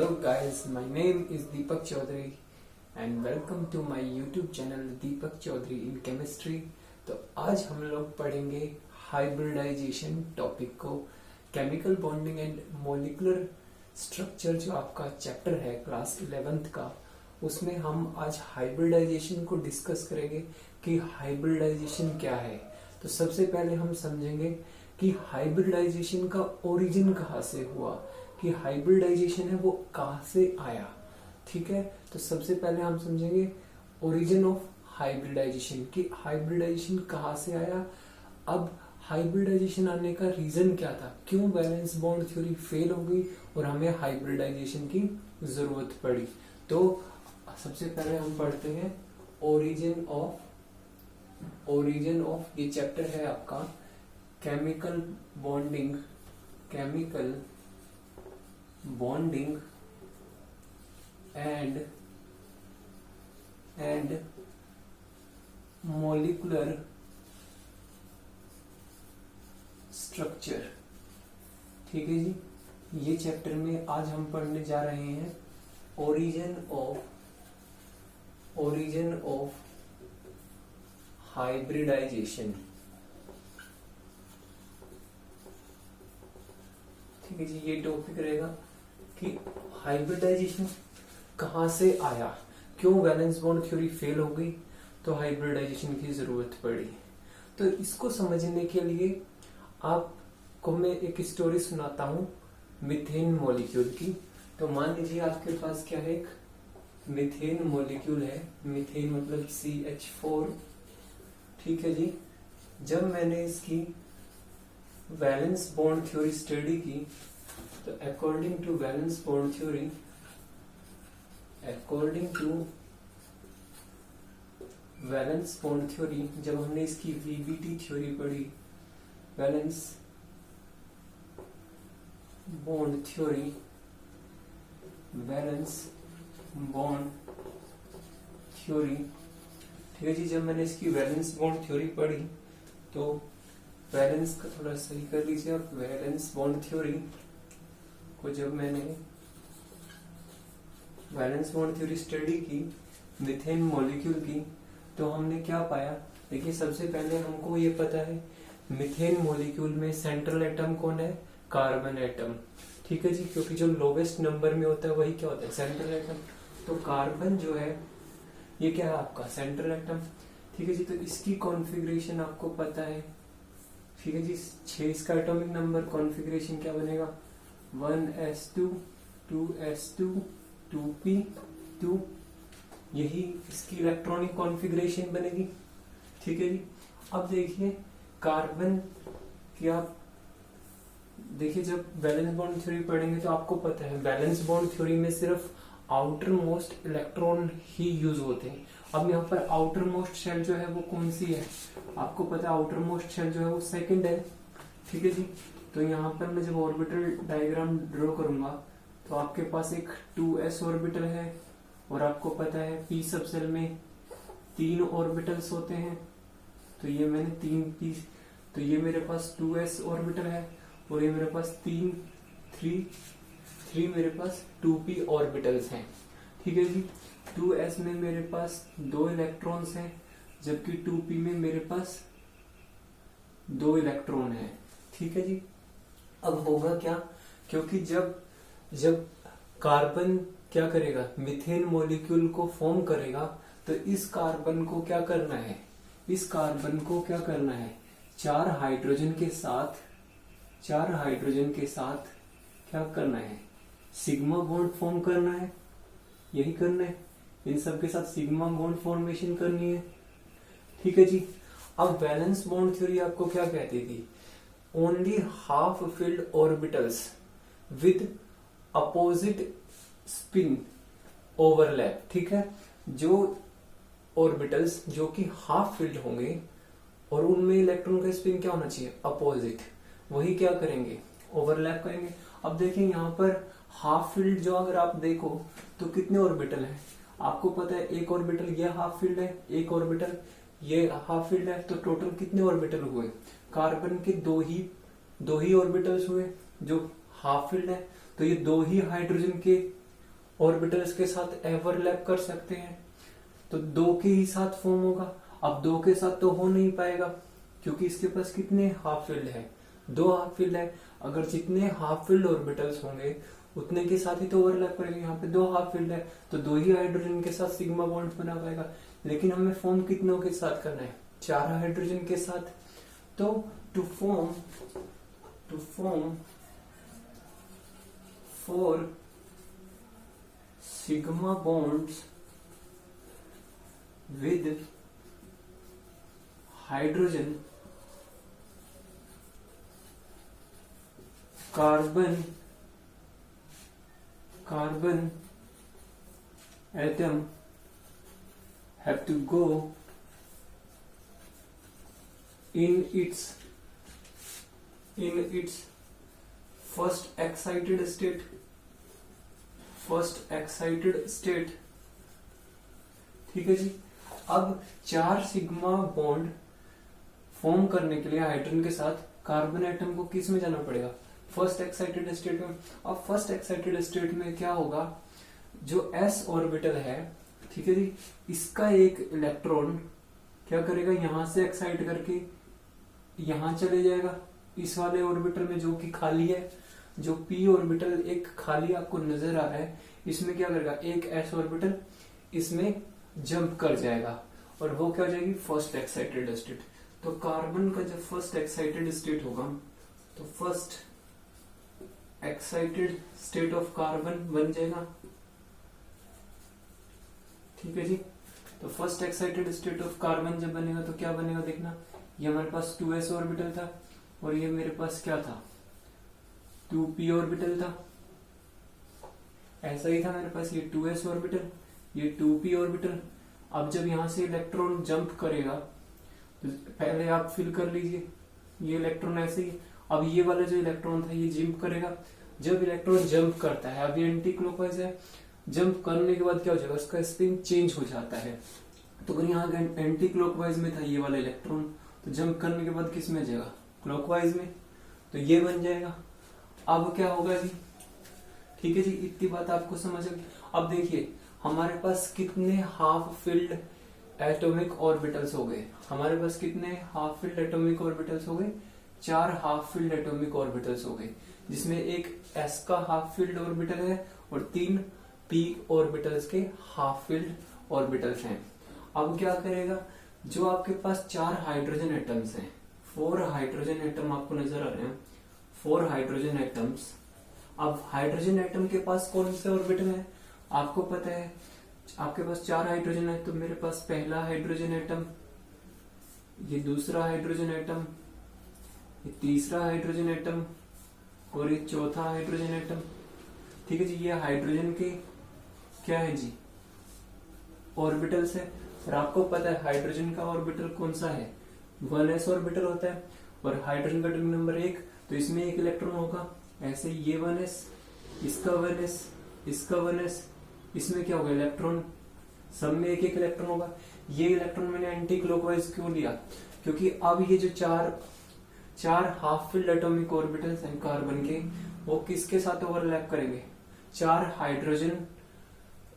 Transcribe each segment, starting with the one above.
Hello guys, my name is Deepak Chaudhary and welcome to my YouTube channel Deepak Chaudhary in Chemistry। तो आज हम लोग पढ़ेंगे hybridisation topic को। Chemical bonding and molecular structure जो आपका चैप्टर है क्लास 11th का, उसमें हम आज हाइब्रिडाइजेशन को डिस्कस करेंगे कि हाइब्रिडाइजेशन क्या है। तो सबसे पहले हम समझेंगे कि हाइब्रिडाइजेशन का ओरिजिन कहाँ से हुआ, कि हाइब्रिडाइजेशन है वो कहाँ से आया। ठीक है, तो सबसे पहले हम समझेंगे ओरिजिन ऑफ हाइब्रिडाइजेशन, कि हाइब्रिडाइजेशन कहाँ से आया। अब हाइब्रिडाइजेशन आने का रीजन क्या था, क्यों वैलेंस बॉन्ड थ्योरी फेल हो गई और हमें हाइब्रिडाइजेशन की जरूरत पड़ी। तो सबसे पहले हम पढ़ते हैं ओरिजिन ऑफ ये चैप्टर है आपका chemical bonding and molecular structure. ठीक है जी, ये चैप्टर में आज हम पढ़ने जा रहे हैं ओरिजिन ऑफ हाइब्रिडाइजेशन। ठीक है जी, ये टॉपिक रहेगा कि हाइब्रिडाइजेशन कहाँ से आया, क्यों वैलेंस बॉन्ड थ्योरी फेल हो गई तो हाइब्रिडाइजेशन की जरूरत पड़ी। तो इसको समझने के लिए आपको मैं एक स्टोरी सुनाता हूँ मीथेन मॉलिक्यूल की। तो मान लीजिए आपके पास क्या है, एक मीथेन मॉलिक्यूल है। मीथेन मतलब CH4। ठीक है जी, जब मैंने इसकी वैलेंस बॉन्ड थ्योरी स्टडी की तो according to valence bond theory, जब हमने इसकी VBT थ्योरी पढ़ी, वैलेंस बॉन्ड थ्योरी, ठीक है जी, जब मैंने इसकी वैलेंस बॉन्ड थ्योरी पढ़ी तो वैलेंस का थोड़ा सही कर लीजिए आप। वैलेंस बॉन्ड थ्योरी को जब मैंने वैलेंस बॉन्ड थ्योरी स्टडी की मीथेन मॉलिक्यूल की, तो हमने क्या पाया। देखिए, सबसे पहले हमको ये पता है मीथेन मॉलिक्यूल में सेंट्रल एटम कौन है, कार्बन एटम। ठीक है जी, क्योंकि जो लोवेस्ट नंबर में होता है वही क्या होता है, सेंट्रल एटम। तो कार्बन जो है ये क्या है आपका सेंट्रल एटम। ठीक है जी, तो इसकी कॉन्फ़िगरेशन आपको पता है। ठीक है जी, 6 इसका एटॉमिक नंबर, कॉन्फ़िगरेशन क्या बनेगा 1s2 2s2 2p2, यही इसकी इलेक्ट्रॉनिक कॉन्फ़िगरेशन बनेगी। ठीक है जी, अब देखिए कार्बन की आप देखिए, जब वैलेंस बॉन्ड थ्योरी पढ़ेंगे तो आपको पता है वैलेंस बॉन्ड थ्योरी में सिर्फ आउटर मोस्ट इलेक्ट्रॉन ही यूज होते हैं। अब यहाँ पर आउटर मोस्ट शेल जो है वो कौन सी है, आपको पता है आउटर मोस्ट शेल जो है वो सेकंड है। ठीक है जी, तो यहाँ पर मैं जब ऑर्बिटल डायग्राम ड्रॉ करूंगा तो आपके पास एक 2s ऑर्बिटल है और आपको पता है p सब शेल में 3 ऑर्बिटल्स होते हैं। तो ये मैंने 3p, तो ये मेरे पास 2s ऑर्बिटल है और ये मेरे पास 3 मेरे पास 2p ऑर्बिटल्स हैं। ठीक है जी, 2s में मेरे पास 2 इलेक्ट्रॉन्स हैं जबकि 2p में मेरे पास 2 इलेक्ट्रॉन हैं। ठीक है जी, अब होगा क्या, क्योंकि जब कार्बन क्या करेगा, मीथेन मॉलिक्यूल को फॉर्म करेगा, तो इस कार्बन को क्या करना है, 4 हाइड्रोजन के साथ क्या करना है, सिग्मा बॉन्ड फॉर्म करना है। यही करना है, इन सब के साथ सिग्मा बॉन्ड फॉर्मेशन करनी है। ठीक है जी, अब वैलेंस बॉन्ड थ्योरी आपको क्या कहती थी, only half filled orbitals with opposite spin overlap. ठीक है, जो ऑर्बिटल्स जो कि हाफ फिल्ड होंगे और उनमें इलेक्ट्रॉन का स्पिन क्या होना चाहिए, अपोजिट, वही क्या करेंगे, ओवरलैप करेंगे। अब देखिए यहाँ पर हाफ फील्ड जो अगर आप देखो तो कितने ऑर्बिटल है, आपको पता है एक ऑर्बिटल ये हाफ फील्ड है, एक ऑर्बिटल ये हाफ फील्ड है, तो टोटल कितने ऑर्बिटल हुए, कार्बन के दो ही ऑर्बिटल्स हुए जो हाफ फील्ड है। तो ये 2 ही हाइड्रोजन के ऑर्बिटल्स के साथ ओवरलैप कर सकते हैं, तो दो के ही साथ फॉर्म होगा। अब दो के साथ तो हो नहीं पाएगा, क्योंकि इसके पास कितने हाफ फील्ड है, दो हाफ फील्ड है। अगर जितने हाफ फील्ड ऑर्बिटल्स होंगे उतने के साथ ही तो ओवरलैप करेंगे। यहाँ पे दो हाफ फील्ड है तो दो ही हाइड्रोजन के साथ सिग्मा बॉन्ड बना पाएगा। लेकिन हमें फॉर्म कितनों के साथ करना है, 4 हाइड्रोजन के साथ। तो to form 4 sigma bonds with hydrogen, carbon atom have to go in its first excited state। ठीक है जी। अब 4 सिग्मा बॉन्ड फॉर्म करने के लिए हाइड्रोजन के साथ कार्बन एटम को किस में जाना पड़ेगा, फर्स्ट एक्साइटेड स्टेट में। अब फर्स्ट एक्साइटेड स्टेट में क्या होगा, जो s ऑर्बिटल है, ठीक है जी, इसका एक इलेक्ट्रॉन क्या करेगा, यहां से एक्साइट करके यहां चले जाएगा इस वाले ऑर्बिटल में जो कि खाली है। जो p ऑर्बिटल एक खाली आपको नजर आ रहा है, इसमें क्या करेगा, एक s ऑर्बिटल इसमें जंप कर जाएगा और वो क्या हो जाएगी, फर्स्ट एक्साइटेड स्टेट। तो कार्बन का जब फर्स्ट एक्साइटेड स्टेट होगा तो first excited state of carbon बन जाएगा। ठीक है जी। तो first excited state of carbon जब बनेगा तो क्या बनेगा, देखना, ये हमारे पास 2s ऑर्बिटल था और ये मेरे पास क्या था, 2p ऑर्बिटल था। ऐसा ही था मेरे पास, ये 2s ऑर्बिटल, ये 2p ऑर्बिटल। अब जब यहां से इलेक्ट्रॉन जंप करेगा तो पहले आप फिल कर लीजिए, ये इलेक्ट्रॉन ऐसे ही। अब ये वाला जो इलेक्ट्रॉन था ये जंप करेगा। जब इलेक्ट्रॉन जंप करता है, अब ये एंटी क्लॉकवाइज है, जंप करने के बाद क्या हो जाएगा, उसका स्पिन चेंज हो जाता है। तो अगर यहाँ एंटी क्लॉकवाइज में था ये वाला इलेक्ट्रॉन, तो जंप करने के बाद किस में जाएगा, क्लॉकवाइज में, तो ये बन जाएगा। अब क्या होगा जी, ठीक है जी, इतनी बात आपको समझ आ गई। अब देखिए हमारे पास कितने हाफ फिल्ड एटॉमिक ऑर्बिटल्स हो गए, हमारे पास कितने हाफ फिल्ड एटॉमिक ऑर्बिटल्स हो गए, 4 हाफ फिल्ड एटॉमिक ऑर्बिटल्स हो गए, जिसमें एक s का हाफ फिल्ड ऑर्बिटल है और 3 p ऑर्बिटल्स के हाफ फिल्ड ऑर्बिटल्स हैं। अब क्या करेगा, जो आपके पास 4 हाइड्रोजन एटम्स हैं, 4 हाइड्रोजन एटम आपको नजर आ रहे हैं, 4 हाइड्रोजन एटम्स। अब हाइड्रोजन एटम के पास कौन से ऑर्बिटल है, आपको पता है, आपके पास 4 हाइड्रोजन है, तो मेरे पास पहला हाइड्रोजन एटम, ये दूसरा हाइड्रोजन एटम, ये तीसरा हाइड्रोजन एटम और ये चौथा हाइड्रोजन एटम। ठीक है जी, ये हाइड्रोजन के क्या है जी, ऑर्बिटल्स है। और आपको पता है हाइड्रोजन का ऑर्बिटल कौन सा है, 1s ऑर्बिटल होता है। और हाइड्रोजन का अटॉमिक नंबर 1, तो इसमें एक इलेक्ट्रॉन होगा, ऐसे ये 1s, इसका 1s, इसका 1s, इसमें क्या होगा, इलेक्ट्रॉन, सब में एक एक इलेक्ट्रॉन होगा। ये इलेक्ट्रॉन मैंने एंटी क्लॉकवाइज क्यों लिया, क्योंकि अब ये जो चार हाफ फिल्ड एटॉमिक ऑर्बिटल्स हैं कार्बन के, वो किसके साथ ओवरलैप करेंगे, 4 हाइड्रोजन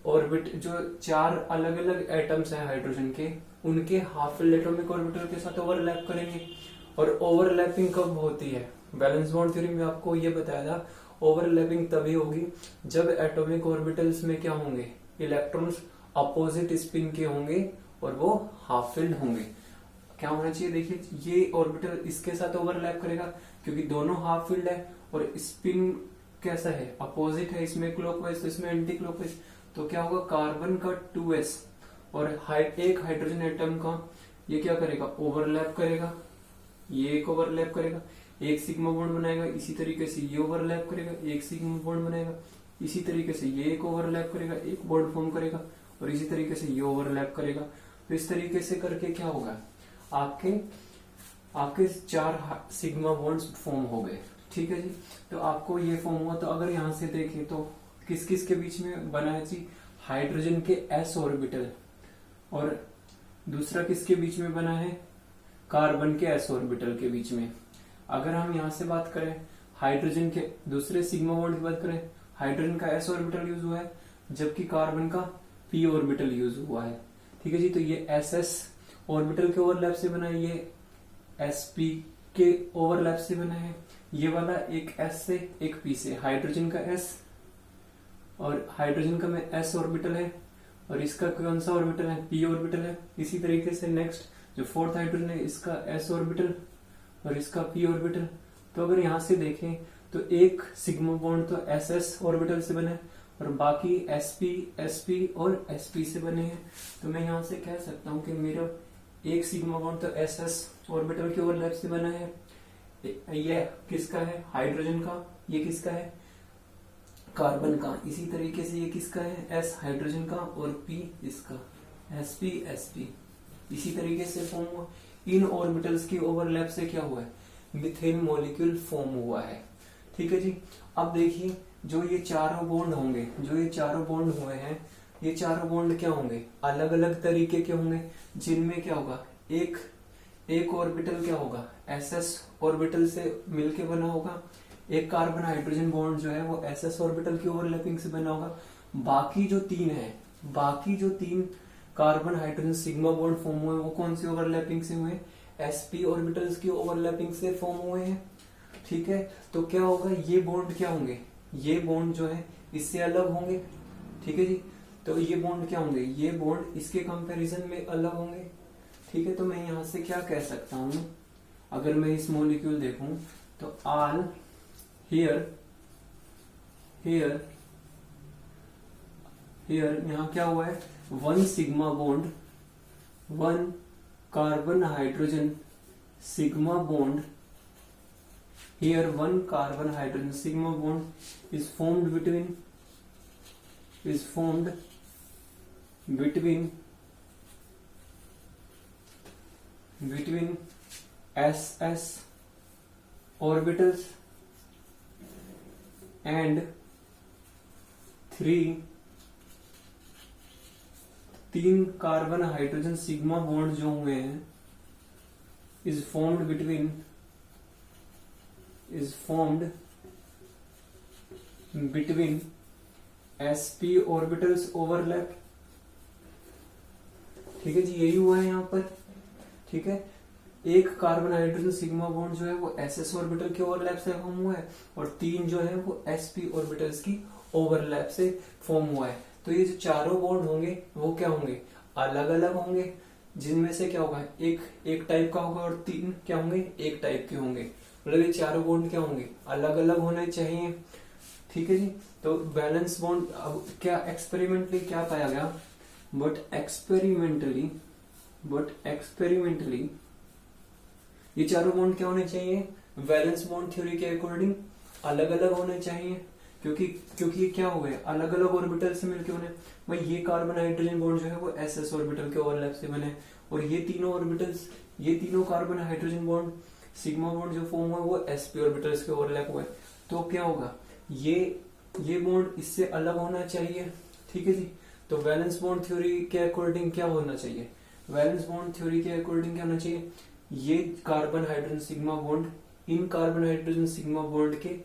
ऑर्बिट, जो 4 अलग अलग एटम्स हैं हाइड्रोजन के, उनके हाफ फिल्ड एटॉमिक ऑर्बिटल के साथ ओवरलैप करेंगे। और ओवरलैपिंग कब होती है, बैलेंस बॉन्ड थ्योरी में आपको ये बताया था, ओवरलैपिंग तभी होगी जब एटॉमिक ऑर्बिटल्स में क्या होंगे, इलेक्ट्रॉन्स अपोजिट स्पिन के होंगे और वो हाफ फिल्ड होंगे। क्या होना चाहिए, देखिए ये ऑर्बिटल इसके साथ ओवरलैप करेगा क्योंकि दोनों हाफ फील्ड है और स्पिन कैसा है, अपोजिट है, इसमें क्लॉकवाइज तो इसमें एंटी क्लॉकवाइज। तो क्या होगा, कार्बन का 2s और एक हाइड्रोजन एटम का ये क्या करेगा, ओवरलैप करेगा, ये एक ओवरलैप करेगा, एक सिग्मा बॉन्ड बनाएगा, इसी तरीके से ये ओवरलैप करेगा, एक सिग्मा बॉन्ड बनाएगा, इसी तरीके से ये एक ओवरलैप करेगा, एक बॉन्ड फॉर्म करेगा और इसी तरीके से ये ओवरलैप करेगा। तो इस तरीके से करके क्या होगा, आपके 4 सिग्मा बॉन्ड्स फॉर्म हो गए। ठीक है जी, तो आपको ये फॉर्म हुआ। तो अगर यहां से देखें तो किस किस के बीच में बना है जी, हाइड्रोजन के s ऑर्बिटल और दूसरा किसके बीच में बना है, कार्बन के s ऑर्बिटल के बीच में। अगर हम यहां से बात करें हाइड्रोजन के दूसरे सिग्मा बॉन्ड की बात करें, हाइड्रोजन का s ऑर्बिटल यूज हुआ है, जबकि कार्बन का p ऑर्बिटल यूज हुआ है। ठीक है जी, तो ये ss ऑर्बिटल के ओवरलैप से बना है, ये sp के ओवरलैप से बना है, ये वाला एक s से एक p से, हाइड्रोजन का s और हाइड्रोजन का में s ऑर्बिटल है और इसका कौन सा ऑर्बिटल है, p ऑर्बिटल है। इसी तरीके से नेक्स्ट जो फोर्थ हाइड्रोजन है इसका s ऑर्बिटल और इसका p ऑर्बिटल। तो अगर यहाँ से देखें तो एक सिग्मा बॉन्ड तो ss ऑर्बिटल से बना है और बाकी sp sp और sp से बने हैं। तो मैं यहाँ से कह सकता हूँ कि मेरा एक सिग्मा बॉन्ड तो ss ऑर्बिटल के ओवरलैप से बना है, ये किसका है, हाइड्रोजन का, ये किसका है, कार्बन का। इसी तरीके से ये किसका है, s हाइड्रोजन का और p इसका, sp sp। इसी तरीके से फॉर्म हुआ। इन ऑर्बिटल्स की ओवरलैप से क्या हुआ है, मीथेन मॉलिक्यूल फॉर्म हुआ है। ठीक है जी, अब देखिए जो ये चारों बॉन्ड होंगे, जो ये चारों बॉन्ड हुए हैं, ये चारों बॉन्ड क्या होंगे, अलग अलग तरीके के होंगे, जिनमें क्या होगा, एक ऑर्बिटल क्या होगा, ss ऑर्बिटल से मिलके बना होगा, एक कार्बन हाइड्रोजन बॉन्ड जो है वो ss ऑर्बिटल की ओवरलैपिंग से बना होगा। बाकी जो तीन carbon hydrogen sigma bond form हुए वो कौन सी ओवरलैपिंग से हुए, sp ऑर्बिटल्स की ओवरलैपिंग से फॉर्म हुए हैं। ठीक है, तो क्या होगा, ये बॉन्ड क्या होंगे, ये बॉन्ड जो है इससे अलग होंगे। ठीक है जी, तो ये बॉन्ड क्या होंगे, ये बॉन्ड इसके कंपैरिजन में अलग होंगे। ठीक है, तो मैं यहां से क्या कह सकता हूं, अगर मैं इस मॉलिक्यूल देखूं तो ऑल हियर यहां क्या हुआ है, one sigma bond, one carbon hydrogen sigma bond, here one carbon hydrogen sigma bond is formed between ss orbitals and तीन कार्बन हाइड्रोजन सिग्मा बॉन्ड जो हुए हैं is formed between sp orbitals overlap। ठीक है जी, यही हुआ है यहाँ पर। ठीक है, एक कार्बन हाइड्रोजन सिग्मा बॉन्ड जो है वो ss ऑर्बिटल के ओवरलैप से फॉर्म हुआ है और तीन जो है वो sp ऑर्बिटल्स की ओवरलैप से फॉर्म हुआ है। तो ये जो चारों बॉन्ड होंगे वो क्या होंगे, अलग अलग होंगे, जिनमें से क्या होगा, एक टाइप का होगा और तीन क्या होंगे, एक टाइप के होंगे। मतलब ये चारों बॉन्ड क्या होंगे, अलग अलग होने चाहिए। ठीक है जी, तो बैलेंस बॉन्ड अब क्या एक्सपेरिमेंटली क्या पाया गया, बट एक्सपेरिमेंटली ये चारों बॉन्ड क्या होने चाहिए, वैलेंस बॉन्ड थ्योरी के अकॉर्डिंग अलग अलग होने चाहिए, क्योंकि ये क्या हो गए, अलग अलग ऑर्बिटल से मिलके होने। भाई ये कार्बन हाइड्रोजन बॉन्ड जो है वो ss ऑर्बिटल के ओवरलैप से बने और ये तीनों ऑर्बिटल्स, ये तीनों carbon hydrogen bond sigma bond जो फॉर्म हुआ वो sp ऑर्बिटल्स के ओवरलैप हुए। तो क्या होगा, ये बॉन्ड इससे अलग होना चाहिए। ठीक है जी, तो वैलेंस बॉन्ड थ्योरी के अकॉर्डिंग क्या होना चाहिए, वैलेंस बॉन्ड थ्योरी के अकॉर्डिंग क्या होना चाहिए, ये carbon hydrogen sigma bond in carbon hydrogen sigma bond के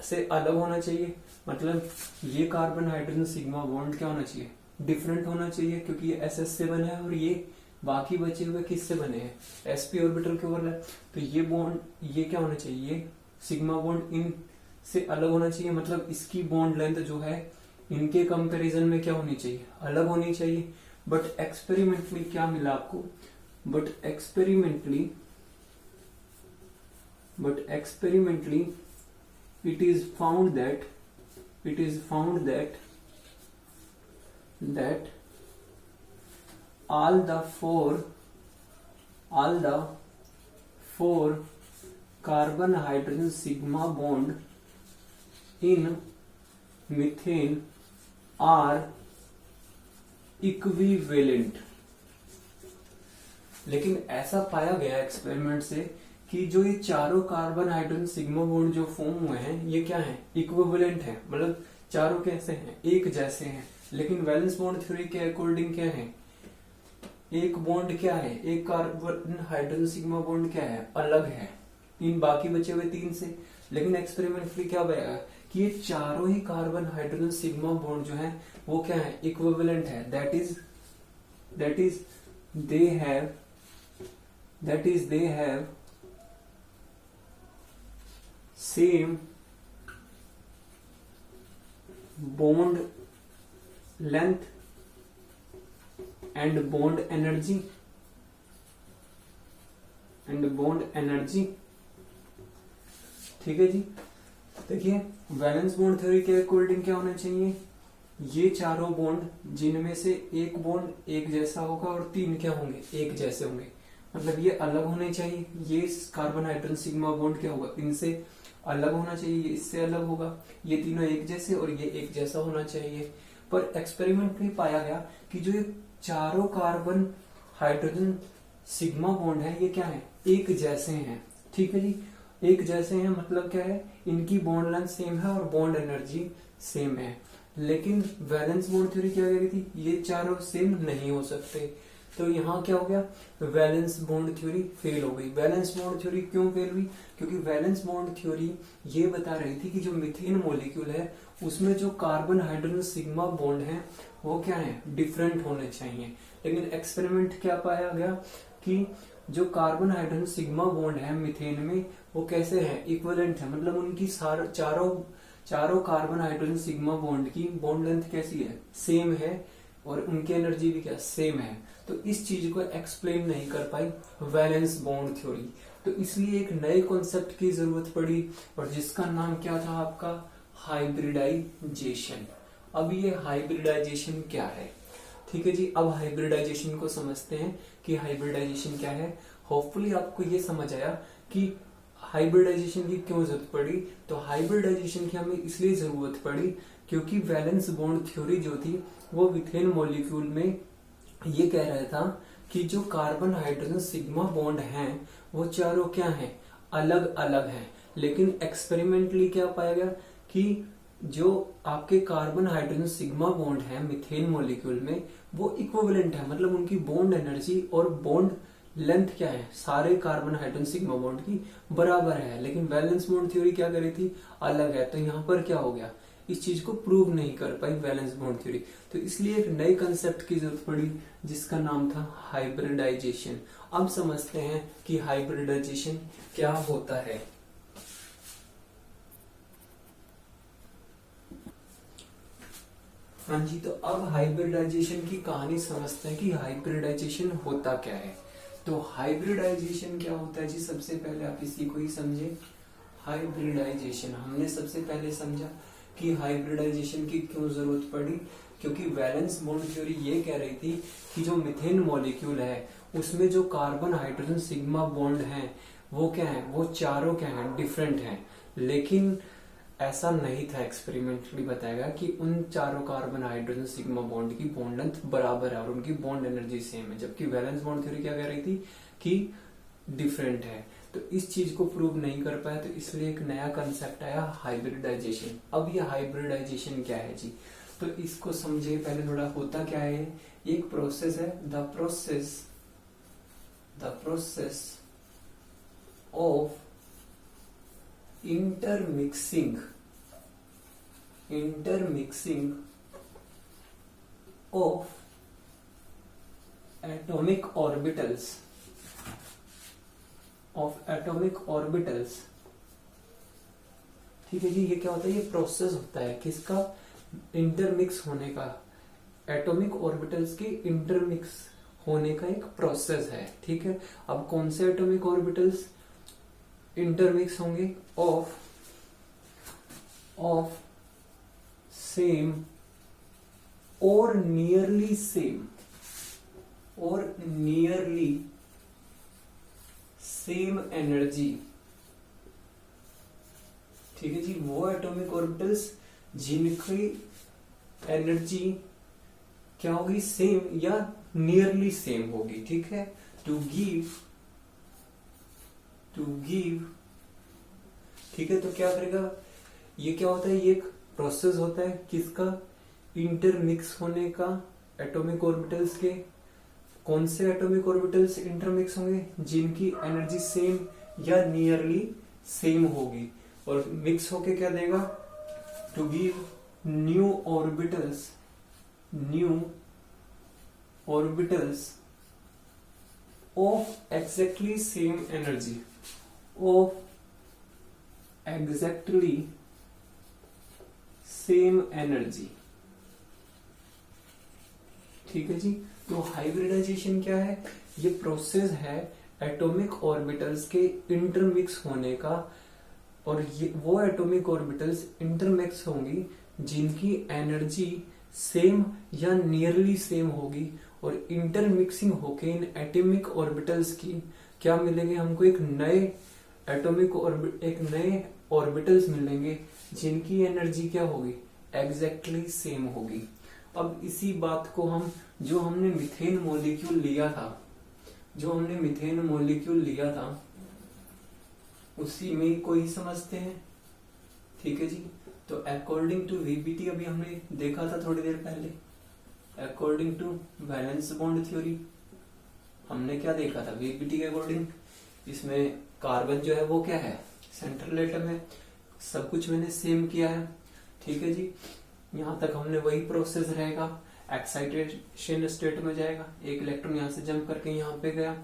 से अलग होना चाहिए। मतलब ये कार्बन हाइड्रोजन सिग्मा बॉन्ड क्या होना चाहिए, डिफरेंट होना चाहिए, क्योंकि ये ss से बना है और ये बाकी बचे हुए किससे बने हैं, sp ऑर्बिटल के ओवरलैप। तो ये बॉन्ड ये क्या होना चाहिए, ये सिग्मा बॉन्ड इन से अलग होना चाहिए। मतलब इसकी बॉन्ड लेंथ जो है इनके कंपैरिजन में क्या होनी चाहिए, अलग होनी चाहिए। बट एक्सपेरिमेंटली क्या मिला आपको, but experimentally it is found that all the four carbon hydrogen sigma bond in methane are equivalent। लेकिन ऐसा पाया गया एक्सपेरिमेंट से कि जो ये चारों कार्बन हाइड्रोजन सिग्मा बॉन्ड जो फॉर्म हुए हैं ये क्या है, इक्विवेलेंट है। मतलब चारों कैसे हैं, एक जैसे हैं। लेकिन वैलेंस बॉन्ड थ्योरी के अकॉर्डिंग क्या है, एक बॉन्ड क्या है, एक कार्बन हाइड्रोजन सिग्मा बॉन्ड क्या है, अलग है इन बाकी बचे हुए तीन से। लेकिन एक्सपेरिमेंटली क्या पाया कि ये चारों ही कार्बन हाइड्रोजन सिग्मा बॉन्ड जो है वो क्या है, इक्विवेलेंट है। That is they have same bond length and bond energy. ठीक है जी। देखिए वैलेंस बॉन्ड थ्योरी के अकॉर्डिंग क्या होना चाहिए, ये चारों बॉन्ड जिनमें से एक बॉन्ड एक जैसा होगा और तीन क्या होंगे, एक जैसे होंगे। मतलब ये अलग होने चाहिए, ये कार्बन हाइड्रोजन सिग्मा बॉन्ड क्या होगा, इनसे अलग होना चाहिए, ये इससे अलग होगा, ये तीनों एक जैसे और ये एक जैसा होना चाहिए। पर एक्सपेरिमेंट में पाया गया कि जो ये चारों कार्बन हाइड्रोजन सिग्मा बॉन्ड है ये क्या है, एक जैसे हैं। ठीक है जी, एक जैसे हैं मतलब क्या है, इनकी बॉन्ड लेंथ सेम है और बॉन्ड एनर्जी सेम है। लेकिन वैलेंस बॉन्ड थ्योरी क्या कह रही थी, ये चारों सेम नहीं हो सकते। तो यहाँ क्या हो गया, वैलेंस बॉन्ड थ्योरी फेल हो गई। वैलेंस बॉन्ड थ्योरी क्यों फेल हुई, क्योंकि वैलेंस बॉन्ड थ्योरी ये बता रही थी कि जो मीथेन मॉलिक्यूल है उसमें जो कार्बन हाइड्रोजन सिग्मा बॉन्ड है वो क्या है, डिफरेंट होने चाहिए। लेकिन एक्सपेरिमेंट क्या पाया गया कि जो कार्बन हाइड्रोजन सिग्मा बॉन्ड है मीथेन में वो कैसे है, इक्विवेलेंट है। मतलब उनकी चारों कार्बन हाइड्रोजन सिग्मा बॉन्ड की बॉन्ड लेंथ कैसी है, सेम है और उनकी एनर्जी भी क्या सेम है। तो इस चीज को एक्सप्लेन नहीं कर पाई वैलेंस बॉन्ड थ्योरी। तो इसलिए एक नए कॉन्सेप्ट की जरूरत पड़ी और जिसका नाम क्या था आपका, हाइब्रिडाइजेशन। अब ये हाइब्रिडाइजेशन क्या है, ठीक है जी। अब हाइब्रिडाइजेशन को समझते हैं कि हाइब्रिडाइजेशन क्या है। होपफुली आपको ये समझ आया कि हाइब्रिडाइजेशन की क्यों जरूरत पड़ी। तो हाइब्रिडाइजेशन की हमें इसलिए जरूरत पड़ी क्योंकि वैलेंस बॉन्ड थ्योरी जो थी वो मीथेन मॉलिक्यूल में ये कह रहा था कि जो कार्बन हाइड्रोजन सिग्मा बॉन्ड हैं वो चारों क्या हैं, अलग अलग हैं। लेकिन एक्सपेरिमेंटली क्या पाया गया कि जो आपके कार्बन हाइड्रोजन सिग्मा बॉन्ड है मीथेन मॉलिक्यूल में वो इक्विवेलेंट है। मतलब उनकी बॉन्ड एनर्जी और बॉन्ड लेंथ क्या है, सारे कार्बन हाइड्रोजन सिग्मा बॉन्ड की बराबर है। लेकिन वैलेंस बॉन्ड थ्योरी क्या करी थी, अलग है। तो यहाँ पर क्या हो गया, इस चीज को प्रूव नहीं कर पाई वैलेंस बॉन्ड थ्योरी। तो इसलिए एक नए कंसेप्ट की जरूरत पड़ी जिसका नाम था हाइब्रिडाइजेशन। अब समझते हैं कि हाइब्रिडाइजेशन क्या होता है। हाँ जी, तो अब हाइब्रिडाइजेशन की कहानी समझते हैं कि हाइब्रिडाइजेशन होता क्या है। तो हाइब्रिडाइजेशन क्या होता है जी, सबसे पहले आप इसी को ही समझे। हाइब्रिडाइजेशन हमने सबसे पहले समझा कि हाइब्रिडाइजेशन की क्यों जरूरत पड़ी, क्योंकि वैलेंस बॉन्ड थ्योरी ये कह रही थी कि जो मीथेन मॉलिक्यूल है उसमें जो कार्बन हाइड्रोजन सिग्मा बॉन्ड हैं वो क्या है, वो चारों क्या है, डिफरेंट हैं। लेकिन ऐसा नहीं था, एक्सपेरिमेंटली बताएगा कि उन चारों कार्बन हाइड्रोजन सिग्मा बॉन्ड की बॉन्ड लेंथ बराबर है और उनकी बॉन्ड एनर्जी सेम है। जबकि वैलेंस बॉन्ड थ्योरी क्या कह रही थी कि डिफरेंट है। तो इस चीज को प्रूव नहीं कर पाया, तो इसलिए एक नया कंसेप्ट आया हाइब्रिडाइजेशन। अब ये हाइब्रिडाइजेशन क्या है जी, तो इसको समझे पहले थोड़ा। होता क्या है, एक प्रोसेस है, the process of intermixing of atomic orbitals ठीक है जी। ये क्या होता है, ये प्रोसेस होता है किसका, इंटरमिक्स होने का, एटॉमिक ऑर्बिटल्स के इंटरमिक्स होने का एक प्रोसेस है। ठीक है, अब कौन से एटॉमिक ऑर्बिटल्स इंटरमिक्स होंगे, ऑफ सेम और नियरली सेम एनर्जी। ठीक है जी, वो एटॉमिक ऑर्बिटल्स जिनकी एनर्जी क्या होगी, सेम या नियरली सेम होगी। ठीक है, टू गिव ठीक है। तो क्या करेगा, ये क्या होता है, ये एक प्रोसेस होता है किसका, इंटरमिक्स होने का एटॉमिक ऑर्बिटल्स के। कौन से एटॉमिक ऑर्बिटल्स इंटरमिक्स होंगे, जिनकी एनर्जी सेम या नियरली सेम होगी। और मिक्स होके क्या देगा, to give new orbitals of exactly same energy, of exactly same energy। ठीक है जी। तो हाइब्रिडाइजेशन क्या है? ये प्रोसेस है एटॉमिक ऑर्बिटल्स के इंटरमिक्स होने का, और ये वो एटॉमिक ऑर्बिटल्स इंटरमिक्स होंगी जिनकी एनर्जी सेम या नियरली सेम होगी, और इंटरमिक्सिंग होके इन एटॉमिक ऑर्बिटल्स की क्या मिलेंगे हमको? एक नए ऑर्बिटल्स मिलेंगे जिनकी एनर्जी क्या होगी? एग्जैक्टली सेम होगी। अब इसी बात को हम जो हमने मीथेन मॉलिक्यूल लिया था उसी में को ही समझते हैं। ठीक है जी। तो अकॉर्डिंग टू वीबीटी अभी हमने देखा था थोड़ी देर पहले, according to valence bond theory हमने क्या देखा था? वीबीटी के अकॉर्डिंग इसमें कार्बन जो है वो क्या है? सेंट्रल एटम है। सब कुछ मैंने सेम किया है। ठीक है जी। यहां तक हमने वही प्रोसेस रहेगा, एक्साइटेशन स्टेट में जाएगा, एक इलेक्ट्रॉन यहां से जंप करके यहां पे गया।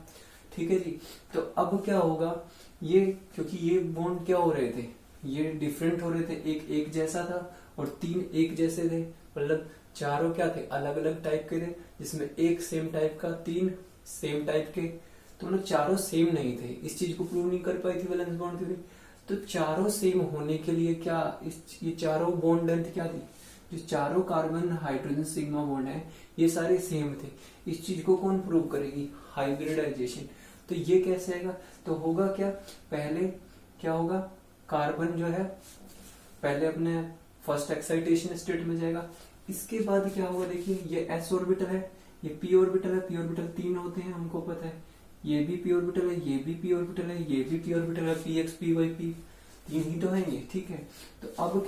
ठीक है जी। तो अब क्या होगा? ये क्योंकि ये बॉन्ड क्या हो रहे थे? ये डिफरेंट हो रहे थे, एक जैसा था और 3 एक जैसे थे, मतलब चारों क्या थे? अलग अलग टाइप के थे, जिसमें एक सेम टाइप का, 3 सेम टाइप के। तो मतलब चारों सेम नहीं थे। इस चीज को प्रूव नहीं कर पाई थी वैलेंस बॉन्ड थ्योरी। तो चारों सेम होने के लिए क्या ये चारों बॉन्ड लेंथ क्या थी? जो चारों कार्बन हाइड्रोजन सिग्मा बॉन्ड है ये सारे सेम थे। इस चीज को कौन प्रूव करेगी? हाइब्रिडाइजेशन। तो ये कैसे आएगा? तो होगा क्या? पहले क्या होगा? कार्बन जो है पहले अपने फर्स्ट एक्साइटेशन स्टेट में जाएगा। इसके बाद क्या होगा? देखिए ये s ऑर्बिटल है, ये p ऑर्बिटल है। p ऑर्बिटल 3 होते हैं हमको पता है। ये भी p ऑर्बिटल है, ये भी p ऑर्बिटल है, ये भी p ऑर्बिटल है। px py p 3 ही तो है ये। ठीक है। तो अब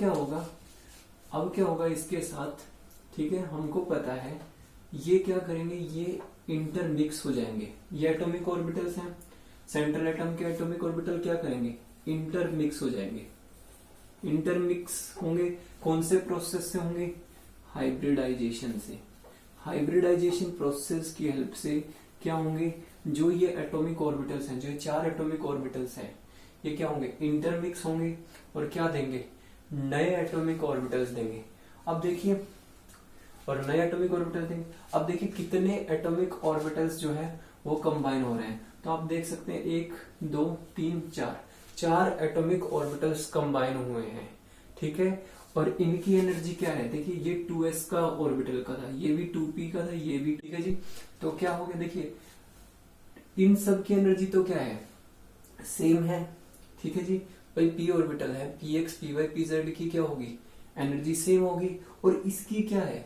क्या होगा इसके साथ? ठीक है, हमको पता है ये क्या करेंगे? ये इंटरमिक्स हो जाएंगे। ये एटॉमिक ऑर्बिटल्स हैं, सेंट्रल एटम के एटॉमिक ऑर्बिटल क्या करेंगे? इंटरमिक्स हो जाएंगे। इंटरमिक्स होंगे कौन से प्रोसेस से होंगे? हाइब्रिडाइजेशन से। हाइब्रिडाइजेशन प्रोसेस की हेल्प से क्या होंगे? जो ये एटॉमिक ऑर्बिटल्स हैं, जो 4 एटॉमिक ऑर्बिटल्स हैं, ये क्या होंगे? इंटरमिक्स होंगे और क्या देंगे? नए एटॉमिक ऑर्बिटल्स देंगे। अब देखिए, और नए एटॉमिक ऑर्बिटल देंगे। अब देखिए कितने एटॉमिक ऑर्बिटल्स जो है वो कंबाइन हो रहे हैं। तो आप देख सकते हैं 1 2 3 4 एटॉमिक ऑर्बिटल्स कंबाइन हुए हैं। ठीक है। और इनकी एनर्जी क्या है? देखिए ये 2s का ऑर्बिटल का था, ये भी 2p का था, ये भी। ठीक है जी। तो क्या हो गया? देखिए इन सब की एनर्जी तो क्या है? सेम है। ठीक है जी। भाई p ऑर्बिटल है, px py pz की क्या होगी? एनर्जी सेम होगी। और इसकी क्या है?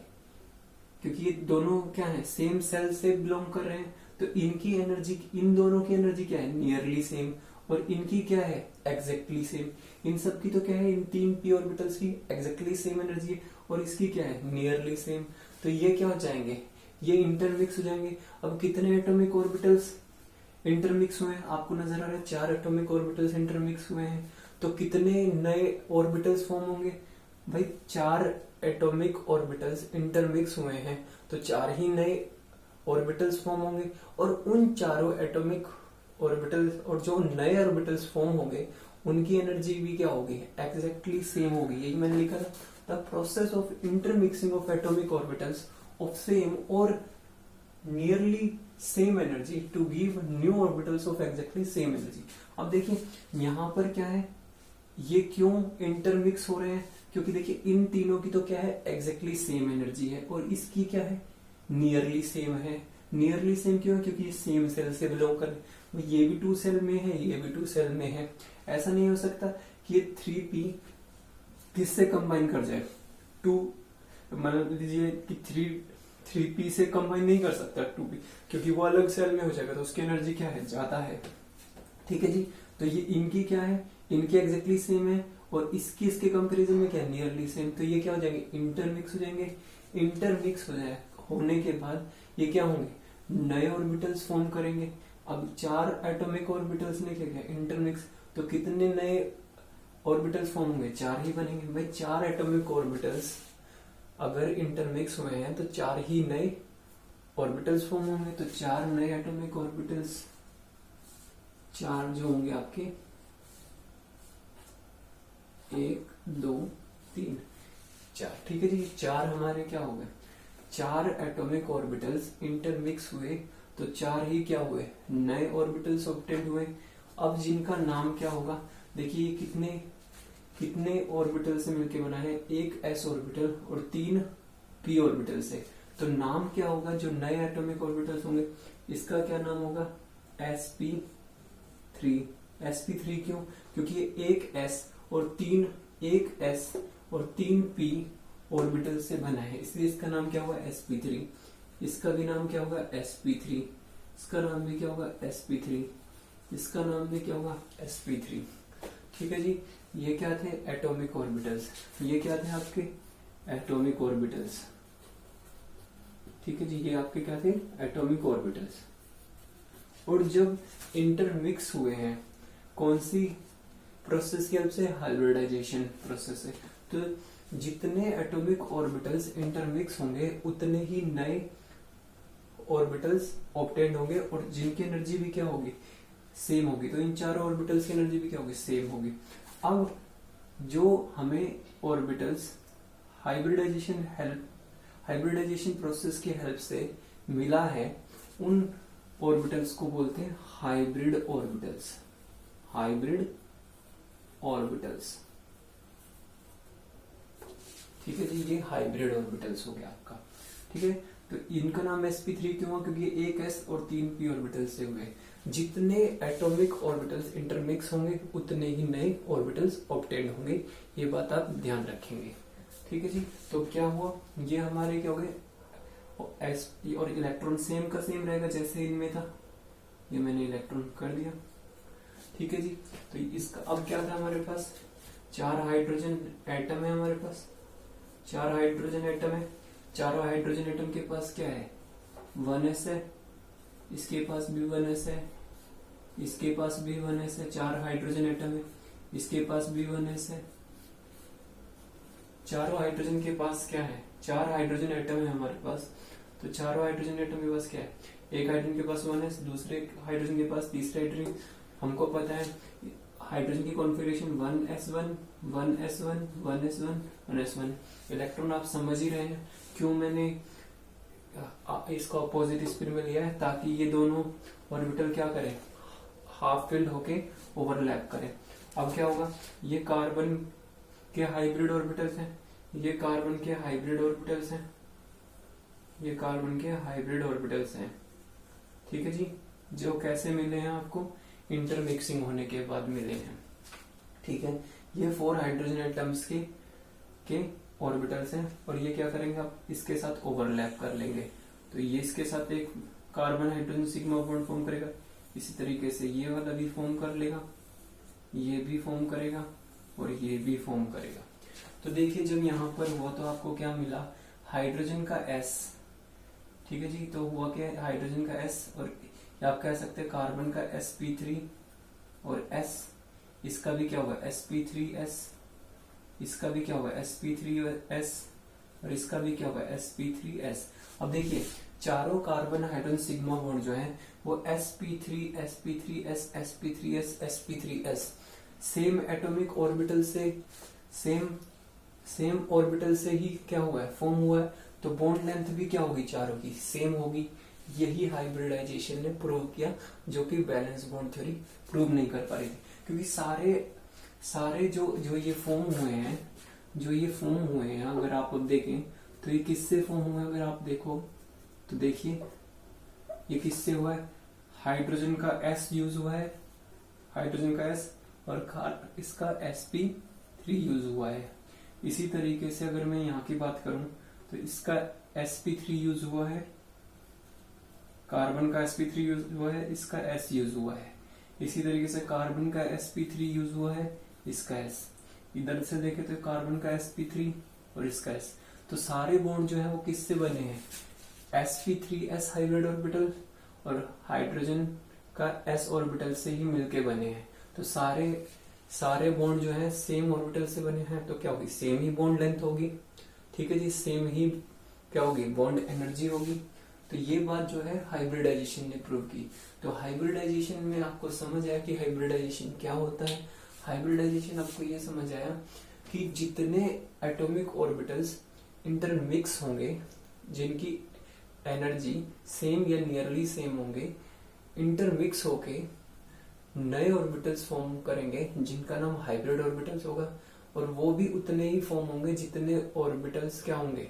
क्योंकि ये दोनों क्या है? सेम सेल से बिलोंग कर रहे हैं, तो इनकी एनर्जी, इन दोनों की एनर्जी क्या है? Nearly same. और इनकी क्या है? Exactly same. इन सब की तो क्या है? इन 3 p ऑर्बिटल्स की एग्जैक्टली सेम एनर्जी है, और इसकी क्या है? Nearly same. तो ये क्या हो जाएंगे? ये इंटरमिक्स हो जाएंगे। अब कितने एटॉमिक ऑर्बिटल्स इंटरमिक्स हुए हैं? आपको नजर आ रहा है 4 एटॉमिक ऑर्बिटल्स इंटरमिक्स हुए हैं। तो कितने नए ऑर्बिटल्स फॉर्म होंगे? भाई 4 एटॉमिक ऑर्बिटल्स इंटरमिक्स हुए हैं तो 4 ही नए ऑर्बिटल्स फॉर्म होंगे। और उन चारों एटॉमिक ऑर्बिटल्स, और जो नए ऑर्बिटल्स फॉर्म होंगे उनकी एनर्जी भी क्या होगी? एग्जैक्टली सेम होगी। यही मैंने लिखा था, the process of intermixing of atomic orbitals of same और nearly same energy to give new orbitals of exactly same energy. अब देखिए यहां पर क्या है? ये क्यों इंटरमिक्स हो रहे हैं? क्योंकि देखिए इन तीनों की तो क्या है? एग्जैक्टली सेम एनर्जी है, और इसकी क्या है? नियरली सेम है। नियरली सेम क्यों है? क्योंकि ये सेम सेल से बिलोंग कर, ये भी 2 सेल में है, ये भी 2 सेल में है। ऐसा नहीं हो सकता कि ये 3p किससे कंबाइन कर जाए? 2 मान लीजिए कि 3p से कंबाइन नहीं कर सकता 2p, क्योंकि वो अलग सेल में हो जाएगा, तो उसकी एनर्जी क्या है? ज्यादा है। ठीक है जी। तो ये इनकी क्या है? इनकी एग्जैक्टली सेम है, और इसकी इसके कंपैरिजन में क्या? Nearly same. तो ये क्या हो जाएंगे? इंटरमिक्स हो जाएंगे। इंटरमिक्स हो जाए होने के बाद ये क्या होंगे? नए ऑर्बिटल्स फॉर्म करेंगे। अब 4 एटॉमिक ऑर्बिटल्स ने क्या किया? इंटरमिक्स। तो कितने नए ऑर्बिटल्स फॉर्म होंगे, 4 ही बनेंगे भाई। 4 एटॉमिक ऑर्बिटल्स अगर इंटरमिक्स हुए हैं तो 4 ही नए ऑर्बिटल्स फॉर्म होंगे। तो 4 नए एटॉमिक ऑर्बिटल्स, 4 जो होंगे आपके 1 2 3 4, ठीक है जी। 4 हमारे क्या हो गए, 4 एटॉमिक ऑर्बिटल्स इंटरमिक्स हुए तो 4 ही क्या हुए, नए ऑर्बिटल्स ऑब्टेन हुए। अब जिनका नाम क्या होगा, देखिए कितने कितने ऑर्बिटल से मिलके बना है, एक s ऑर्बिटल और 3 p ऑर्बिटल से। तो नाम क्या होगा जो नए एटॉमिक ऑर्बिटल्स होंगे, इसका क्या नाम होगा, sp3। sp3 क्यों, क्योंकि ये एक s और 3 p ऑर्बिटल से बना है, इसलिए इसका नाम क्या होगा, sp3। इसका भी नाम क्या होगा, sp3। इसका नाम भी क्या होगा, sp3। इसका नाम भी क्या होगा, sp3। ठीक है जी। ये क्या थे, एटॉमिक ऑर्बिटल्स। ये क्या थे आपके, एटॉमिक ऑर्बिटल्स। ठीक है जी, ये आपके क्या थे, एटॉमिक ऑर्बिटल्स। और जब इंटरमिक्स हुए हैं, कौन सी प्रोसेस की हेल्प से, हाइब्रिडाइजेशन प्रोसेस से। तो जितने एटॉमिक ऑर्बिटल्स इंटरमिक्स होंगे उतने ही नए ऑर्बिटल्स ऑब्टेन होंगे और जिनकी एनर्जी भी क्या होगी, सेम होगी। तो इन चारों ऑर्बिटल्स की एनर्जी भी क्या होगी, सेम होगी। अब जो हमें ऑर्बिटल्स हाइब्रिडाइजेशन प्रोसेस की हेल्प से मिला है, उन ऑर्बिटल्स को बोलते हैं हाइब्रिड ऑर्बिटल्स। हाइब्रिड ऑर्बिटल्स, ठीक है जी, ये हाइब्रिड ऑर्बिटल्स हो गया आपका। ठीक है, तो इनका नाम sp3 क्यों हुआ, क्योंकि एक s और 3 p ऑर्बिटल्स से हुए। जितने एटॉमिक ऑर्बिटल्स इंटरमिक्स होंगे उतने ही नए ऑर्बिटल्स ऑब्टेन होंगे, ये बात आप ध्यान रखेंगे। ठीक है जी। तो क्या हुआ, ये हमारे क्या हो गए, sp और इलेक्ट्रॉन सेम का सेम रहेगा जैसे इनमें था, ये मैंने इलेक्ट्रॉन कर दिया। ठीक है जी। तो इसका अब क्या था हमारे पास, 4 हाइड्रोजन एटम है हमारे पास, 4 हाइड्रोजन एटम है। चारों हाइड्रोजन एटम के पास क्या है, 1s है, इसके पास भी 1s है, इसके पास भी 1s है। 4 हाइड्रोजन एटम है, इसके पास भी 1s है। चारों हाइड्रोजन के पास क्या है, 4 हाइड्रोजन एटम है हमारे पास। तो चारों हाइड्रोजन एटम के पास क्या है, एक हाइड्रोजन के पास 1s, दूसरे हाइड्रोजन के पास, तीसरे हाइड्रोजन, हमको पता है हाइड्रोजन की configuration 1s1 1s1 1s1 1s1। Electron आप समझ ही रहे हैं क्यों मैंने इसका अपोजिट स्पिन में लिया है, ताकि ये दोनों ऑर्बिटल क्या करें, हाफ फिल्ड होके ओवरलैप करें। अब क्या होगा, ये कार्बन के हाइब्रिड ऑर्बिटल्स हैं, ये कार्बन के हाइब्रिड ऑर्बिटल्स हैं, ये कार्बन के हाइब्रिड ऑर्बिटल्स हैं। ठीक है जी, जो कैसे मिले हैं आपको, इंटरमिक्सिंग होने के बाद मिले हैं। ठीक है, ये 4 हाइड्रोजन एटम्स के ऑर्बिटल्स हैं और ये क्या करेंगे, आप इसके साथ ओवरलैप कर लेंगे। तो ये इसके साथ एक carbon hydrogen sigma bond form करेगा, इसी तरीके से ये वाला भी फॉर्म कर लेगा, ये भी फॉर्म करेगा और ये भी फॉर्म करेगा। तो देखिए जब यहाँ पर हुआ तो आपको क्या मिला, हाइड्रोजन का S। ठीक है जी, तो हुआ क्या, हाइड्रोजन का S और आप कह सकते हैं कार्बन का sp3 और S, इसका भी क्या होगा sp3s, इसका भी क्या होगा sp3s और इसका भी क्या होगा sp3s। अब देखिए चारों कार्बन हाइड्रोजन सिग्मा बॉन्ड जो है वो sp3 sp3s sp3s sp3s same atomic orbital से सेम ऑर्बिटल से ही क्या हुआ है, फॉर्म हुआ है। तो बॉन्ड लेंथ भी क्या होगी, चारों की सेम होगी। यही हाइब्रिडाइजेशन ने प्रूव किया, जो कि बैलेंस बॉन्ड थ्योरी प्रूव नहीं कर पा रही थी, क्योंकि सारे जो ये फॉर्म हुए हैं अगर आप देखें तो ये किससे फॉर्म हुए, अगर आप देखो तो देखिए ये किससे हुआ है, हाइड्रोजन का S यूज हुआ है, हाइड्रोजन का S और इसका sp3 यूज हुआ है। इसी तरीके से अगर मैं यहाँ की बात करूं तो इसका sp3 यूज हुआ है, कार्बन का sp3 यूज हुआ है, इसका S यूज हुआ है। इसी तरीके से कार्बन का sp3 यूज हुआ है, इसका S। इधर से देखें तो कार्बन का sp3 और इसका S। तो सारे बॉन्ड जो है वो किससे बने हैं, sp3s हाइब्रिड ऑर्बिटल और हाइड्रोजन का S ऑर्बिटल से ही मिलके बने हैं। तो सारे बॉन्ड जो है सेम ऑर्बिटल से बने हैं तो क्या होगी, सेम ही बॉन्ड लेंथ होगी। ठीक है जी, सेम ही क्या होगी, बॉन्ड एनर्जी होगी। तो ये बात जो है हाइब्रिडाइजेशन ने प्रूव की। तो हाइब्रिडाइजेशन में आपको समझ आया कि हाइब्रिडाइजेशन क्या होता है। हाइब्रिडाइजेशन आपको ये समझ आया कि जितने एटॉमिक ऑर्बिटल्स इंटरमिक्स होंगे, जिनकी एनर्जी सेम या नियरली सेम होंगे, इंटरमिक्स होके नए ऑर्बिटल्स फॉर्म करेंगे जिनका नाम हाइब्रिड ऑर्बिटल्स होगा। और वो भी उतने ही फॉर्म होंगे जितने ऑर्बिटल्स क्या होंगे,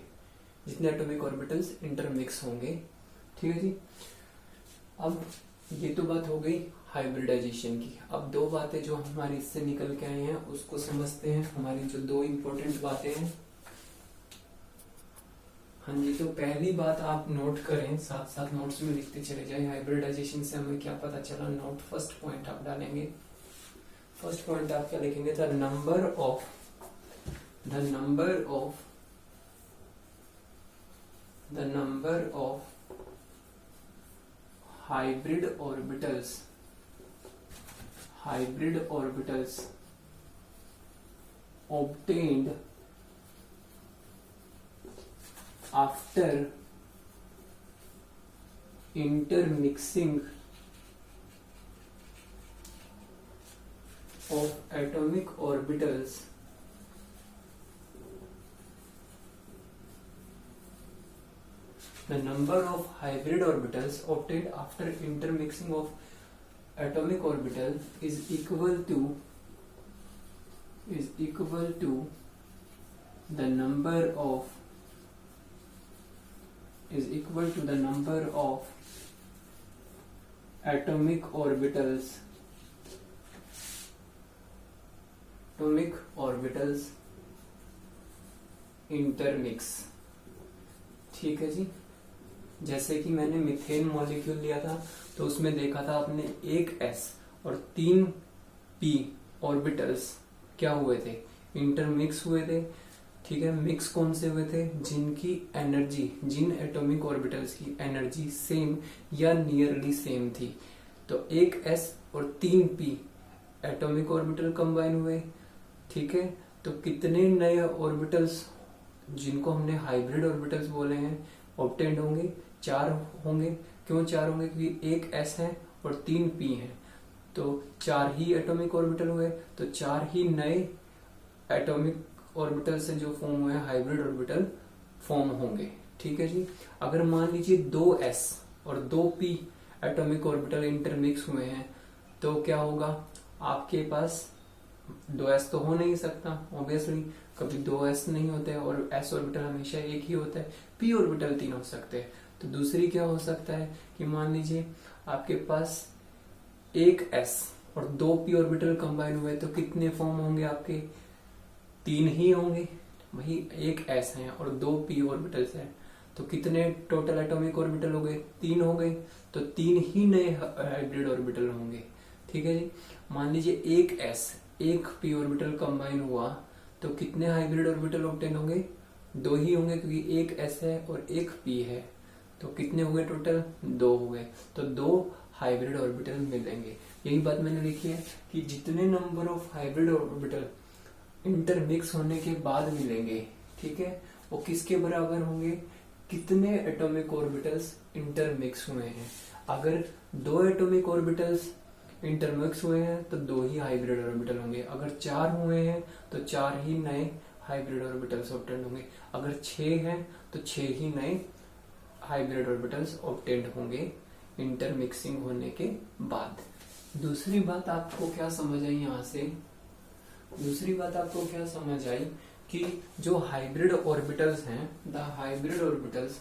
जितने एटॉमिक ऑर्बिटल्स इंटरमिक्स होंगे। ठीक है जी। अब ये तो बात हो गई हाइब्रिडाइजेशन की। अब दो बातें जो हमारी इससे निकल के आई हैं उसको समझते हैं। हमारी जो दो इंपॉर्टेंट बातें हैं, हाँ जी, तो पहली बात आप नोट करें, साथ साथ नोट्स में लिखते चले जाए। हाइब्रिडाइजेशन से हमें क्या पता चला, नोट फर्स्ट पॉइंट आप डालेंगे। फर्स्ट पॉइंट आप क्या लिखेंगे, the number of hybrid orbitals obtained after intermixing of atomic orbitals the number of hybrid orbitals obtained after intermixing of atomic orbital is equal to the number of atomic orbitals intermix। ठीक है जी। जैसे कि मैंने methane molecule लिया था तो उसमें देखा था आपने एक s और 3 p ऑर्बिटल्स क्या हुए थे, इंटरमिक्स हुए थे। ठीक है, मिक्स कौन से हुए थे, जिनकी एनर्जी, जिन एटॉमिक ऑर्बिटल्स की एनर्जी सेम या नियरली सेम थी। तो एक s और 3 p एटॉमिक ऑर्बिटल कंबाइन हुए। ठीक है, तो कितने नए ऑर्बिटल्स जिनको हमने हाइब्रिड ऑर्बिटल्स बोले हैं ऑब्टेंड होंगे, 4 होंगे। क्यों 4 होंगे, क्योंकि एक s है और 3 p है, तो 4 ही एटॉमिक ऑर्बिटल हुए। तो 4 ही नए एटॉमिक ऑर्बिटल से जो फॉर्म हुए हाइब्रिड ऑर्बिटल फॉर्म होंगे। ठीक है जी। अगर मान लीजिए 2s और 2p एटॉमिक ऑर्बिटल इंटरमिक्स हुए हैं तो क्या होगा, आपके पास 2s तो हो नहीं सकता ऑब्वियसली, कभी 2s नहीं होते और s ऑर्बिटल हमेशा एक ही होता है। p ऑर्बिटल 3 हो सकते हैं। तो दूसरी क्या हो सकता है कि मान लीजिए आपके पास एक s और 2 p ऑर्बिटल कंबाइन हुए तो कितने फॉर्म होंगे आपके, 3 ही होंगे। वही एक s है और 2 p ऑर्बिटल्स हैं तो कितने टोटल एटॉमिक ऑर्बिटल हो गए, 3 हो गए। तो 3 ही नए हाइब्रिड ऑर्बिटल होंगे। ठीक है जी। मान लीजिए एक s एक p ऑर्बिटल कंबाइन हुआ तो कितने हाइब्रिड ऑर्बिटल ऑब्टेन होंगे, 2 ही होंगे, क्योंकि एक s है और एक p है। तो कितने हुए टोटल, 2 हुए। तो 2 हाइब्रिड ऑर्बिटल मिलेंगे। यही बात मैंने लिखी है कि जितने number of hybrid orbital intermix होने के बाद मिलेंगे, ठीक है, वो किसके बराबर होंगे, कितने एटॉमिक ऑर्बिटल्स इंटरमिक्स हुए हैं। अगर 2 एटॉमिक ऑर्बिटल्स इंटरमिक्स हुए हैं तो 2 ही हाइब्रिड ऑर्बिटल होंगे। अगर 4 हुए हैं तो 4 ही नए हाइब्रिड ऑर्बिटल्स ऑब्टेंड होंगे। अगर 6 हैं तो 6 ही नए हाइब्रिड ऑर्बिटल्स ऑब्टेंड होंगे इंटरमिक्सिंग होने के बाद। दूसरी बात आपको क्या समझ आई यहाँ से, दूसरी बात आपको क्या समझ आई कि जो हाइब्रिड ऑर्बिटल्स हैं, the hybrid orbitals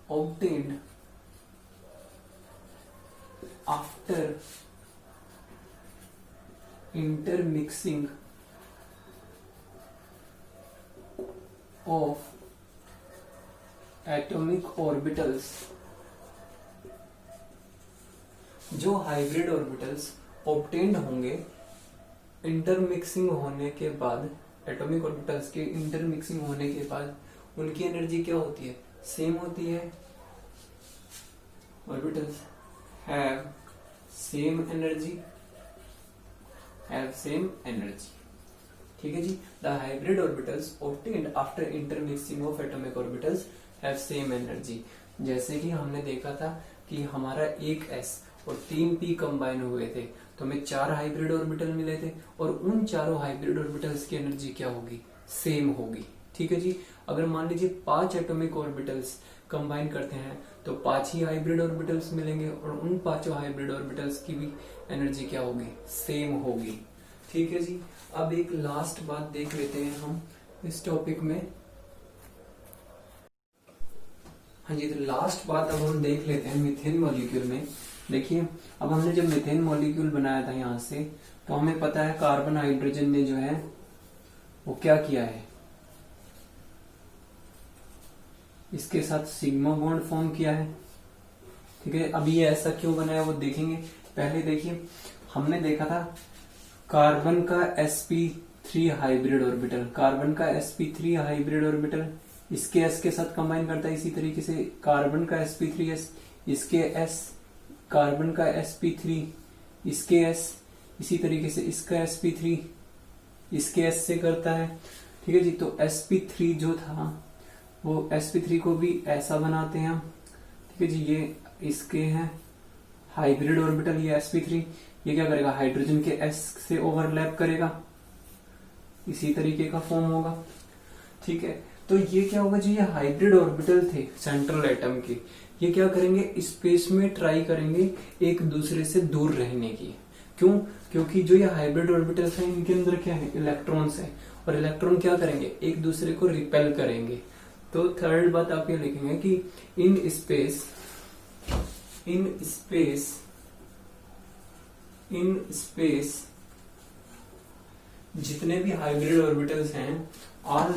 obtained after intermixing of atomic orbitals, जो हाइब्रिड ऑर्बिटल्स ऑब्टेन्ड होंगे इंटरमिक्सिंग होने के बाद, एटॉमिक ऑर्बिटल्स के इंटरमिक्सिंग होने के बाद उनकी एनर्जी क्या होती है, सेम होती है। orbitals have same energy, ठीक है जी। The hybrid orbitals obtained after intermixing of atomic orbitals have same energy। जैसे कि हमने देखा था कि हमारा एक s और 3 p कंबाइन हुए थे तो हमें 4 हाइब्रिड ऑर्बिटल मिले थे और उन चारों हाइब्रिड ऑर्बिटल्स की एनर्जी क्या होगी, सेम होगी, ठीक है जी। अगर मान लीजिए 5 एटॉमिक ऑर्बिटल्स कंबाइन करते हैं तो 5 ही हाइब्रिड ऑर्बिटल्स मिलेंगे और उन 5 हाइब्रिड ऑर्बिटल्स की भी एनर्जी क्या होगी, सेम होगी, ठीक है जी। अब एक लास्ट बात देख लेते हैं हम इस टॉपिक में। हाँ जी, तो लास्ट बात अब हम देख लेते हैं मीथेन मॉलिक्यूल में। देखिए, अब हमने जब मीथेन मॉलिक्यूल बनाया था यहां से, तो हमें पता है कार्बन हाइड्रोजन ने जो है वो क्या किया है, इसके साथ सिग्मा बॉन्ड फॉर्म किया है, ठीक है। अब ये ऐसा क्यों बना है वो देखेंगे। पहले देखिए, हमने देखा था कार्बन का sp3 हाइब्रिड ऑर्बिटल, कार्बन का sp3 हाइब्रिड ऑर्बिटल इसके s के साथ कंबाइन करता है। इसी तरीके से कार्बन का sp3s इसके s, कार्बन का sp3 इसके s, इसी तरीके से इसका sp3 इसके s से करता है, ठीक है जी। तो sp3 जो था वो sp3 को भी ऐसा बनाते हैं हम, ठीक है जी। ये इसके हैं हाइब्रिड ऑर्बिटल, ये sp3, ये क्या करेगा, हाइड्रोजन के s से ओवरलैप करेगा, इसी तरीके का फॉर्म होगा, ठीक है। तो ये क्या होगा जी, ये हाइब्रिड ऑर्बिटल थे सेंट्रल एटम के, ये क्या करेंगे, स्पेस में ट्राई करेंगे एक दूसरे से दूर रहने की। क्यों? क्योंकि जो ये हाइब्रिड ऑर्बिटल्स हैं इनके अंदर क्या है, इलेक्ट्रॉन्स हैं, और इलेक्ट्रॉन क्या करेंगे, एक दूसरे को रिपेल करेंगे। तो थर्ड बात आप ये लिखेंगे कि इन स्पेस जितने भी हाइब्रिड ऑर्बिटल्स हैं, ऑल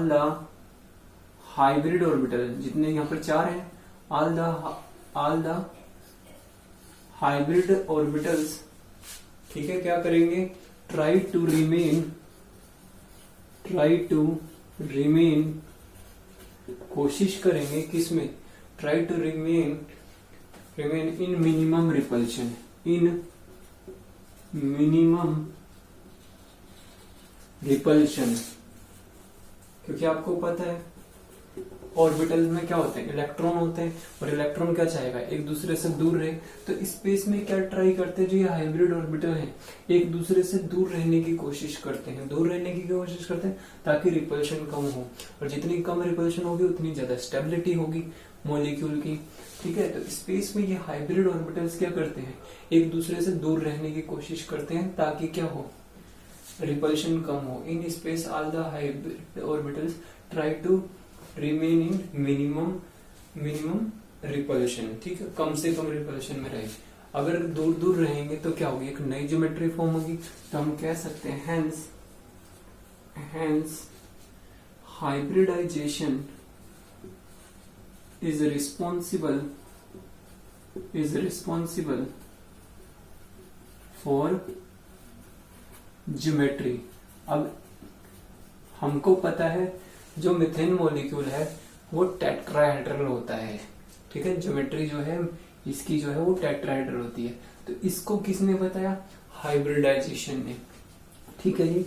द हाइब्रिड ऑर्बिटल जितने यहाँ पर 4 हैं, ऑल द हाइब्रिड ऑर्बिटल्स, ठीक है, क्या करेंगे, ट्राई टू रिमेन, कोशिश करेंगे किसमें, try to remain in minimum repulsion, क्योंकि आपको पता है ऑर्बिटल में क्या होते हैं, इलेक्ट्रॉन होते हैं, और इलेक्ट्रॉन क्या चाहेगा, एक दूसरे से दूर रहे। तो स्पेस में क्या ट्राई करते हैं, जो ये हाइब्रिड ऑर्बिटल है एक दूसरे से दूर रहने की कोशिश करते हैं, ताकि रिपल्शन कम हो, और जितनी कम रिपल्शन होगी उतनी ज्यादा स्टेबिलिटी होगी मॉलिक्यूल की, ठीक है। तो स्पेस में ये हाइब्रिड ऑर्बिटल्स क्या करते हैं, एक दूसरे से दूर रहने की कोशिश करते हैं ताकि क्या हो, रिपल्शन कम हो। In space all the hybrid orbitals try to remain in minimum repulsion, ठीक है, कम से कम रिपल्शन में रहे। अगर दूर दूर रहेंगे तो क्या होगी, एक नई ज्योमेट्री फॉर्म होगी। तो हम कह सकते हैं hence hybridization is responsible for geometry. अब हमको पता है जो मीथेन मॉलिक्यूल है वो टेट्राहेड्रल होता है, ठीक है, ज्योमेट्री जो है इसकी जो है वो टेट्राहेड्रल होती है। तो इसको किसने बताया, हाइब्रिडाइजेशन ने, ठीक है जी।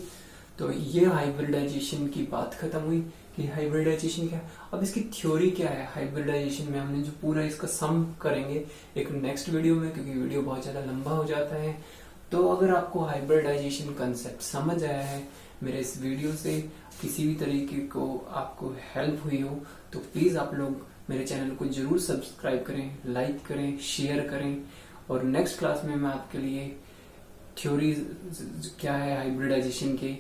तो ये हाइब्रिडाइजेशन की बात खत्म हुई कि हाइब्रिडाइजेशन क्या है। अब इसकी थ्योरी क्या है हाइब्रिडाइजेशन में, हमने जो पूरा इसका सम करेंगे एक नेक्स्ट वीडियो में, क्योंकि वीडियो बहुत ज्यादा लंबा हो जाता है। तो अगर आपको हाइब्रिडाइजेशन कंसेप्ट समझ आया है मेरे इस वीडियो से, किसी भी तरीके को आपको हेल्प हुई हो, तो प्लीज आप लोग मेरे चैनल को जरूर सब्सक्राइब करें, लाइक करें, शेयर करें। और नेक्स्ट क्लास में मैं आपके लिए थ्योरी क्या है हाइब्रिडाइजेशन के,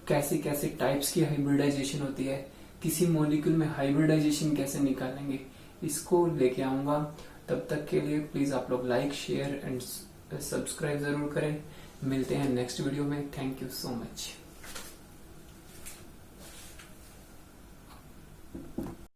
कैसे कैसे टाइप्स की हाइब्रिडाइजेशन होती है, किसी मॉलिक्यूल में हाइब्रिडाइजेशन कैसे निकालेंगे, इसको लेके आऊंगा। तब तक के लिए प्लीज आप लोग लाइक, शेयर एंड सब्सक्राइब जरूर करें। मिलते हैं नेक्स्ट वीडियो में। Thank you so much.